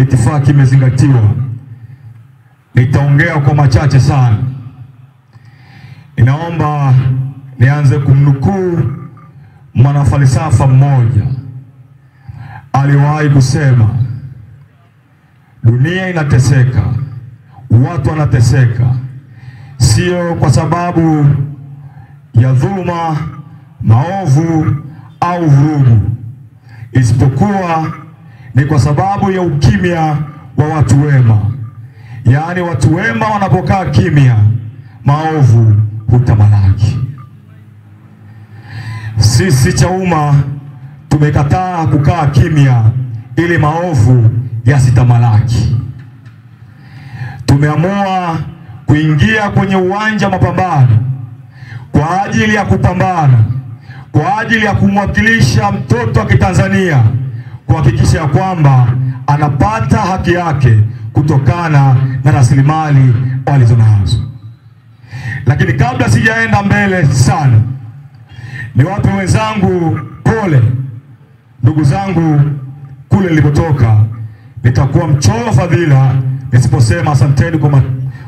itifaki imezingatiwa. Nitaongea kwa machache sana. Ninaomba nianze kumnukuu mwanafalsafa mmoja. Aliwahi kusema, dunia inateseka, watu wanateseka, sio kwa sababu ya dhuluma, maovu au vurugu, isipokuwa ni kwa sababu ya ukimya wa watu wema. Yaani watu wema wanapokaa kimya, maovu hutamalaki. Sisi Chauma tumekataa kukaa kimya ili maovu yasitamalaki. Tumeamua kuingia kwenye uwanja wa mapambano kwa ajili ya kupambana, kwa ajili ya kumwakilisha mtoto wa Kitanzania, kuhakikisha kwamba anapata haki yake kutokana na rasilimali walizonazo. Lakini kabla sijaenda mbele sana, niwape wenzangu pole. Ndugu zangu kule nilipotoka, nitakuwa mchoyo fadhila nisiposema asanteni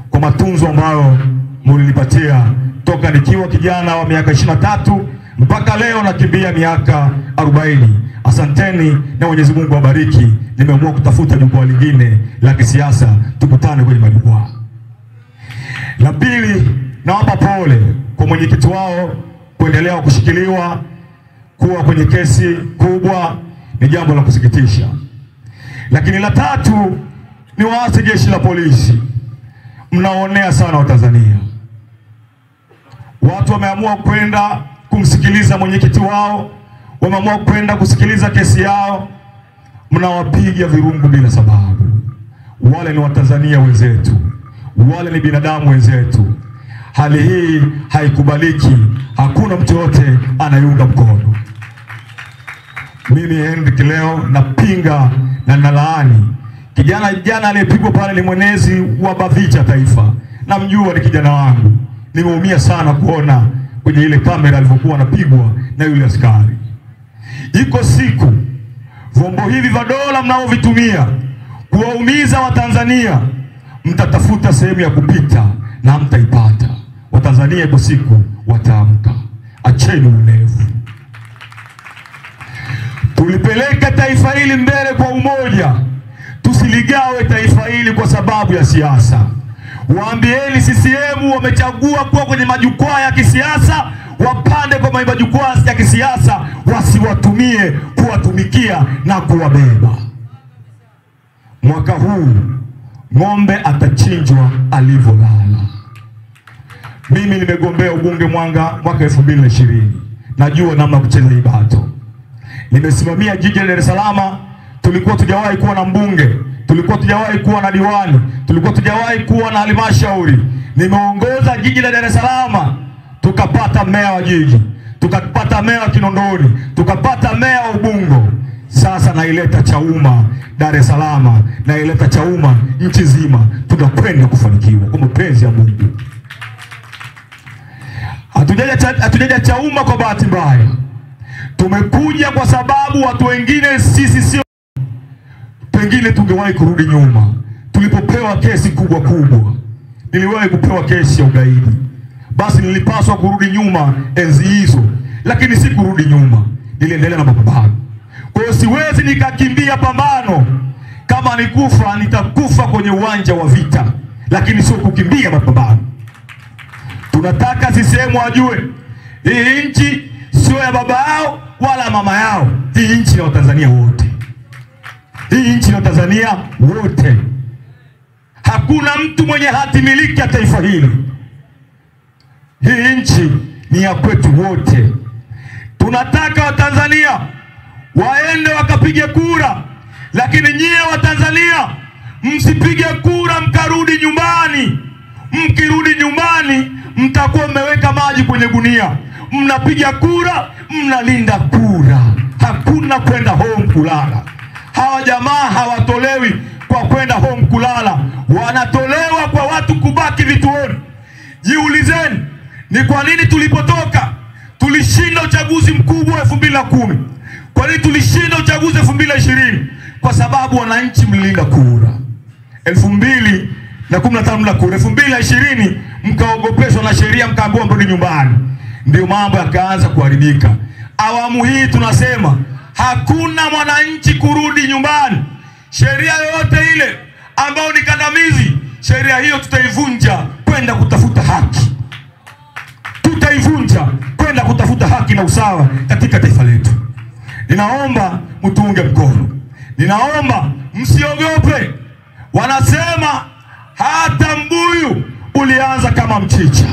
kwa matunzo ambayo mlinipatia toka nikiwa kijana wa miaka 23 mpaka leo nakimbia miaka 40. Asanteni na Mwenyezi Mungu awabariki. Nimeamua kutafuta jukwaa lingine la kisiasa, tukutane kwenye majukwaa. La pili, nawapa pole kwa mwenyekiti wao kuendelea kushikiliwa kuwa kwenye kesi kubwa, ni jambo la kusikitisha. Lakini la tatu, ni waasi jeshi la polisi. Mnaonea sana Watanzania. Watu wameamua kwenda kumsikiliza mwenyekiti wao, wameamua kwenda kusikiliza kesi yao, mnawapiga virungu bila sababu. Wale ni Watanzania wenzetu, wale ni binadamu wenzetu. Hali hii haikubaliki. Hakuna mtu yote anayunga mkono. Mimi Henrik leo napinga na nalaani. Kijana aliyepigwa pale ni mwenezi wa Bavicha Taifa. Namjua, ni kijana wangu. Nimeumia sana kuona kwenye ile kamera alivyokuwa anapigwa na yule askari. Iko siku vyombo hivi vya dola mnaovitumia kuwaumiza Watanzania, mtatafuta sehemu ya kupita na mtaipata. Watanzania iko siku wataamka. Acheni unevu. Tulipeleka taifa hili mbele kwa umoja. Tusiligawe taifa hili kwa sababu ya siasa. Waambieni CCM wamechagua kuwa kwenye majukwaa ya kisiasa, wapande kwa majukwaa ya kisiasa, wasiwatumie kuwatumikia na kuwabeba. Mwaka huu ng'ombe atachinjwa alivyolala. Mimi nimegombea ubunge mwaka 2020. Najua namna kucheza hii bato. Nimesimamia jiji la Dar es Salaam. Tulikuwa tujawahi kuwa na mbunge, tulikuwa tujawahi kuwa na diwani, tulikuwa tujawahi kuwa na halmashauri. Nimeongoza jiji la Dar es Salaam, tukapata meya wa jiji, tukapata meya wa Kinondoni, tukapata meya wa Ubungo. Sasa naileta Chauma Dar es Salaam, naileta Chauma nchi nzima. Tunakwenda kufanikiwa kwa mapenzi ya Mungu. Hatujaja Chauma kwa bahati mbaya. Tumekuja kwa sababu watu wengine sisi sio, pengine tungewahi kurudi nyuma. Tulipopewa kesi kubwa, niliwahi kupewa kesi ya ugaidi, basi nilipaswa kurudi nyuma enzi hizo, lakini si kurudi nyuma, niliendelea na mapambano. Kwa hiyo siwezi nikakimbia pambano. Kama nikufa, nitakufa kwenye uwanja wa vita, lakini sio kukimbia mapambano. Tunataka CCM wajue hii nchi sio ya baba yao wala mama yao. Hii nchi ni Watanzania wote. Hii nchi ni Watanzania wote. Hakuna mtu mwenye hati miliki ya taifa hili. Hii nchi ni ya kwetu wote. Tunataka Watanzania waende wakapige kura, lakini nyie Watanzania msipige kura mkarudi nyumbani. Mkirudi nyumbani mtakuwa mmeweka maji kwenye gunia. Mnapiga kura, mnalinda kura. Hakuna kwenda home kulala. Hawa jamaa hawatolewi kwa kwenda home kulala, wanatolewa kwa watu kubaki vituoni. Jiulizeni, ni kwa nini tulipotoka tulishinda uchaguzi mkubwa 2010? Kwa nini tulishinda uchaguzi 2020? kwa sababu wananchi mlilinda kura. 2015 mla kura, 2020 mkaogopeshwa na sheria, mkaambiwa mrudi nyumbani, ndio mambo yakaanza kuharibika. Awamu hii tunasema hakuna mwananchi kurudi nyumbani. Sheria yoyote ile ambayo ni kandamizi, sheria hiyo tutaivunja kwenda kutafuta haki. Tutaivunja kwenda kutafuta haki na usawa katika taifa letu. Ninaomba mtuunge mkono. Ninaomba msiogope. Wanasema hata mbuyu ulianza kama mchicha.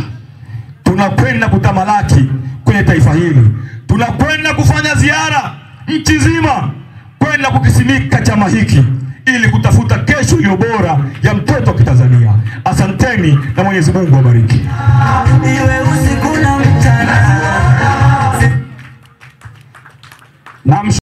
Tunakwenda kutamalaki kwenye taifa hili. Tunakwenda kufanya ziara nchi nzima kwenda kukisimika chama hiki ili kutafuta kesho iliyo bora ya mtoto wa Kitanzania. Asanteni na Mwenyezi Mungu awabariki. Iwe usiku na mchana.